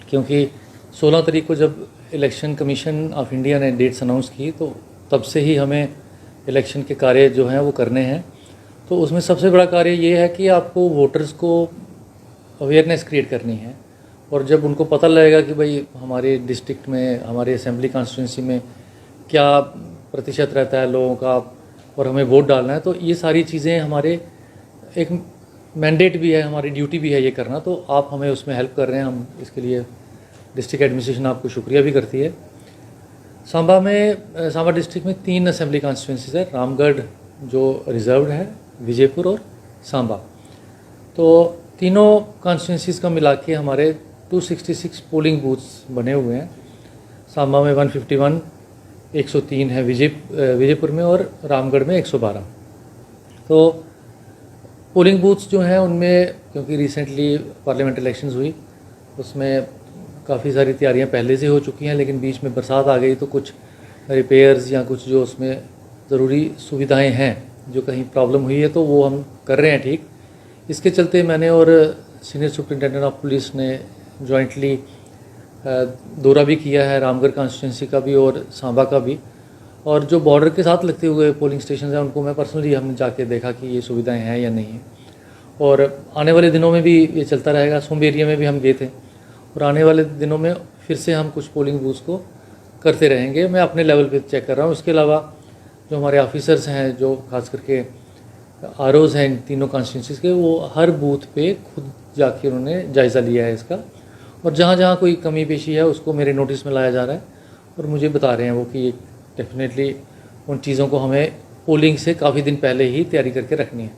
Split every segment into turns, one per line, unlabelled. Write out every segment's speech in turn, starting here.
क्योंकि 16 तारीख को जब इलेक्शन कमीशन ऑफ इंडिया ने डेट्स अनाउंस की तो तब से ही हमें इलेक्शन के कार्य जो हैं वो करने हैं। तो उसमें सबसे बड़ा कार्य ये है कि आपको वोटर्स को अवेयरनेस क्रिएट करनी है, और जब उनको पता लगेगा कि भाई हमारे डिस्ट्रिक्ट में, हमारे असेंबली कॉन्स्टिट्यूंसी में क्या प्रतिशत रहता है लोगों का और हमें वोट डालना है, तो ये सारी चीज़ें हमारे एक मैंडेट भी है, हमारी ड्यूटी भी है ये करना। तो आप हमें उसमें हेल्प कर रहे हैं, हम इसके लिए डिस्ट्रिक्ट एडमिनिस्ट्रेशन आपको शुक्रिया भी करती है। सांबा डिस्ट्रिक्ट में 3 असेंबली कॉन्स्टिट्यूंसीज है, रामगढ़ जो रिजर्व्ड है, विजयपुर और सांबा। तो तीनों कॉन्स्टिट्यूंसीज का मिला के हमारे 266 पोलिंग बूथ्स बने हुए हैं। सांबा में 151, 103 है विजयपुर में, और रामगढ़ में 112। तो पोलिंग बूथ्स जो हैं उनमें, क्योंकि रिसेंटली पार्लियामेंट इलेक्शंस हुई, उसमें काफ़ी सारी तैयारियां पहले से हो चुकी हैं, लेकिन बीच में बरसात आ गई तो कुछ रिपेयर्स या कुछ जो उसमें ज़रूरी सुविधाएं हैं जो कहीं प्रॉब्लम हुई है तो वो हम कर रहे हैं ठीक। इसके चलते मैंने और सीनियर सुपरिटेंडेंट ऑफ पुलिस ने जॉइंटली दौरा भी किया है, रामगढ़ कॉन्स्टिट्यूंसी का भी और सांबा का भी, और जो बॉर्डर के साथ लगते हुए पोलिंग स्टेशन हैं उनको मैं पर्सनली हमने जाके देखा कि ये सुविधाएं हैं या नहीं है। और आने वाले दिनों में भी ये चलता रहेगा। सुंब एरिया में भी हम गए थे, और आने वाले दिनों में फिर से हम कुछ पोलिंग बूथ्स को करते रहेंगे। मैं अपने लेवल पे चेक कर रहा हूँ। इसके अलावा जो हमारे ऑफिसर्स हैं, जो खास करके आरओज़ हैं इन तीनों कॉन्स्टिट्यूंसीज़ के, वो हर बूथ पे खुद जाके उन्होंने जायज़ा लिया है इसका, और जहाँ जहाँ कोई कमी पेशी है उसको मेरे नोटिस में लाया जा रहा है, और मुझे बता रहे हैं वो कि डेफिनेटली उन चीज़ों को हमें पोलिंग से काफ़ी दिन पहले ही तैयारी करके रखनी है।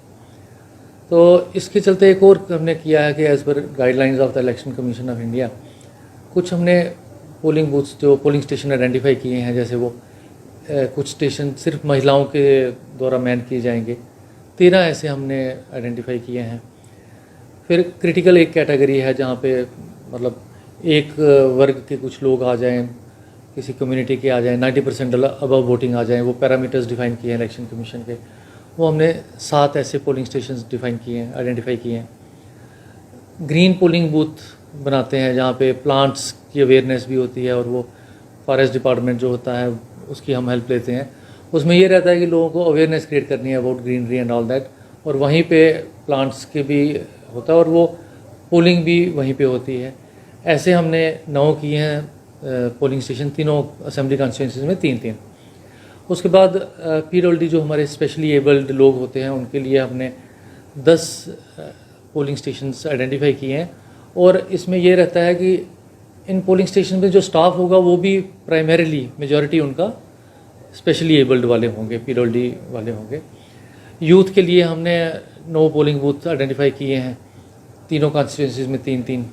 तो इसके चलते एक और हमने किया है कि as per guidelines of the election commission of India कुछ हमने पोलिंग बूथ्स, जो पोलिंग स्टेशन आइडेंटिफाई किए हैं, जैसे वो कुछ स्टेशन सिर्फ महिलाओं के द्वारा मैन किए जाएंगे, 13 ऐसे हमने आइडेंटिफाई किए हैं। फिर क्रिटिकल एक कैटेगरी है जहाँ पे मतलब एक वर्ग के कुछ लोग आ जाएं, किसी कम्युनिटी के आ जाएं, 90% अबव वोटिंग आ जाएं, वो पैरामीटर्स डिफाइन किए हैं इलेक्शन कमीशन के, वो हमने 7 ऐसे पोलिंग स्टेशंस डिफाइन किए हैं, आइडेंटिफाई किए हैं। ग्रीन पोलिंग बूथ बनाते हैं जहाँ पे प्लांट्स की अवेयरनेस भी होती है, और वो फॉरेस्ट डिपार्टमेंट जो होता है उसकी हम हेल्प लेते हैं। उसमें ये रहता है कि लोगों को अवेयरनेस क्रिएट करनी है about greenery and all that, और वहीं पे प्लांट्स के भी होता है और वो पोलिंग भी वहीं पे होती है। ऐसे हमने 9 किए हैं पोलिंग स्टेशन, तीनों असेंबली कॉन्स्टिट्यूंसीज में 3-3। उसके बाद पीडब्ल्यूडी जो हमारे स्पेशली एबल्ड लोग होते हैं उनके लिए हमने 10 पोलिंग स्टेशंस आइडेंटिफाई किए हैं, और इसमें ये रहता है कि इन पोलिंग स्टेशन पे जो स्टाफ होगा वो भी प्राइमरीली मेजॉरिटी उनका स्पेशली एबल्ड वाले होंगे, पीडब्ल्यूडी वाले होंगे। यूथ के लिए हमने 9 पोलिंग बूथ आइडेंटिफाई किए हैं, तीनों कॉन्स्टिट्यूंसीज में 3-3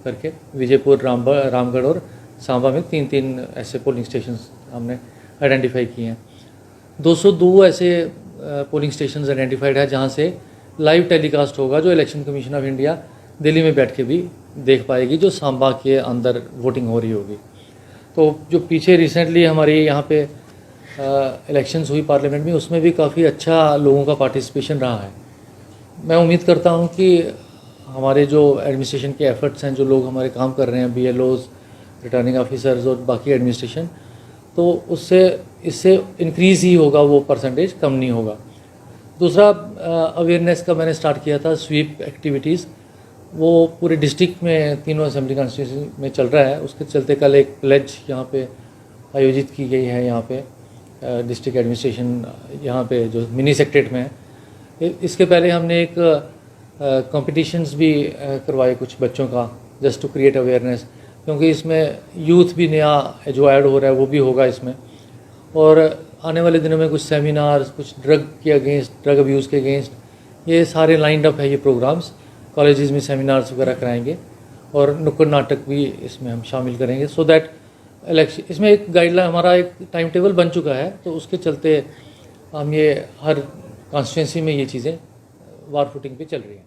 करके, विजयपुर, रामगढ़ और सांबा में 3-3 ऐसे पोलिंग स्टेशन हमने आइडेंटिफाई किए हैं। 202 ऐसे पोलिंग स्टेशन आइडेंटिफाइड है जहाँ से लाइव टेलीकास्ट होगा, जो election commission of India Delhi में बैठ के भी देख पाएगी, जो सांबा के अंदर वोटिंग हो रही होगी। तो जो पीछे रिसेंटली हमारी यहाँ पे इलेक्शंस हुई पार्लियामेंट में, उसमें भी काफ़ी अच्छा लोगों का पार्टिसिपेशन रहा है। मैं उम्मीद करता हूँ कि हमारे जो एडमिनिस्ट्रेशन के एफर्ट्स हैं, जो लोग हमारे काम कर रहे हैं, BLOs, रिटर्निंग ऑफिसर्स और बाकी एडमिनिस्ट्रेशन, तो इससे इंक्रीज़ ही होगा, वो परसेंटेज कम नहीं होगा। दूसरा अवेयरनेस का मैंने स्टार्ट किया था, स्वीप एक्टिविटीज़, वो पूरे डिस्ट्रिक्ट में तीनों असेंबली कॉन्स्टिट्यूंसी में चल रहा है। उसके चलते कल एक प्लेज यहाँ पे आयोजित की गई है, यहाँ पे डिस्ट्रिक्ट एडमिनिस्ट्रेशन यहाँ पे जो मिनी सेक्रेटरीट में है। इसके पहले हमने एक कॉम्पिटिशन्स भी करवाए कुछ बच्चों का, जस्ट टू क्रिएट अवेयरनेस, क्योंकि इसमें यूथ भी नया जो ऐड हो रहा है वो भी होगा इसमें। और आने वाले दिनों में कुछ सेमिनार्स, कुछ ड्रग के अगेंस्ट, ड्रग अब्यूज़ के अगेंस्ट, ये सारे लाइंड अप है ये प्रोग्राम्स। कॉलेजेस में सेमिनार्स वगैरह कराएंगे, और नुक्कड़ नाटक भी इसमें हम शामिल करेंगे, सो दैट इलेक्शन, इसमें एक गाइडलाइन, हमारा एक टाइम टेबल बन चुका है। तो उसके चलते हम ये हर कॉन्स्टिट्यूंसी में ये चीज़ें वार फुटिंग पे चल रही हैं।